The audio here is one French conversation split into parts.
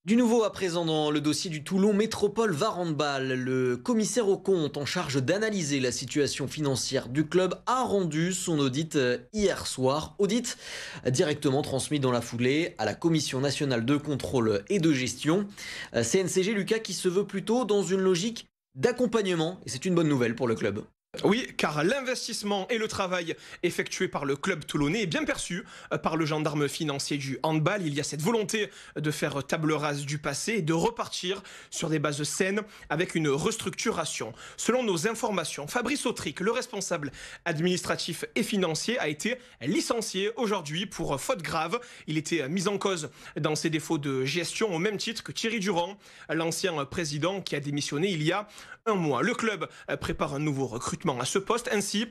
Du nouveau à présent dans le dossier du Toulon Métropole VAR Handball. Le commissaire aux comptes en charge d'analyser la situation financière du club a rendu son audit hier soir. Audit directement transmis dans la foulée à la Commission nationale de contrôle et de gestion. CNCG Lucas qui se veut plutôt dans une logique d'accompagnement et c'est une bonne nouvelle pour le club. Oui, car l'investissement et le travail effectué par le club toulonnais est bien perçu par le gendarme financier du handball. Il y a cette volonté de faire table rase du passé et de repartir sur des bases saines avec une restructuration. Selon nos informations, Fabrice Autric, le responsable administratif et financier, a été licencié aujourd'hui pour faute grave. Il était mis en cause dans ses défauts de gestion au même titre que Thierry Durand, l'ancien président qui a démissionné il y a un mois. Le club prépare un nouveau recrutement à ce poste ainsi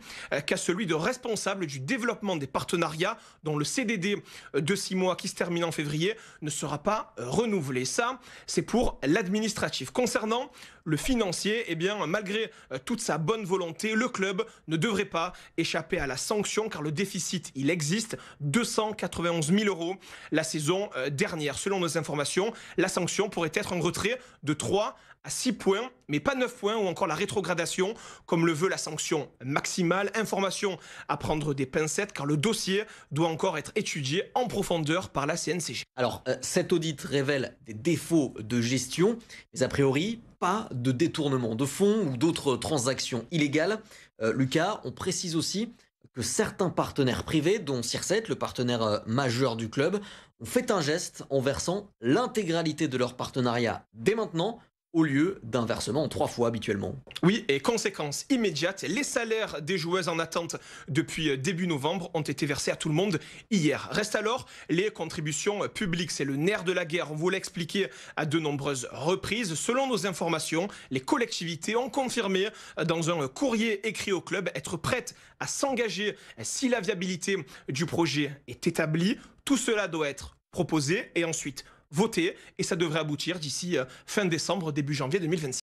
qu'à celui de responsable du développement des partenariats dont le CDD de 6 mois qui se termine en février ne sera pas renouvelé. Ça, c'est pour l'administratif. Concernant le financier, eh bien, malgré toute sa bonne volonté, le club ne devrait pas échapper à la sanction car le déficit, il existe, 291 000 euros la saison dernière. Selon nos informations, la sanction pourrait être un retrait de 3 à 6 points, mais pas 9 points ou encore la rétrogradation, comme le veut la sanction maximale. Information à prendre des pincettes car le dossier doit encore être étudié en profondeur par la CNCG. Alors, cet audit révèle des défauts de gestion, mais a priori, pas de détournement de fonds ou d'autres transactions illégales. Lucas, on précise aussi que certains partenaires privés, dont Circet, le partenaire majeur du club, ont fait un geste en versant l'intégralité de leur partenariat dès maintenant, au lieu d'un versement en 3 fois habituellement. Oui, et conséquence immédiate, les salaires des joueuses en attente depuis début novembre ont été versés à tout le monde hier. Reste alors les contributions publiques. C'est le nerf de la guerre. On vous l'a expliqué à de nombreuses reprises. Selon nos informations, les collectivités ont confirmé dans un courrier écrit au club être prêtes à s'engager si la viabilité du projet est établie. Tout cela doit être proposé et ensuite voté et ça devrait aboutir d'ici fin décembre, début janvier 2026.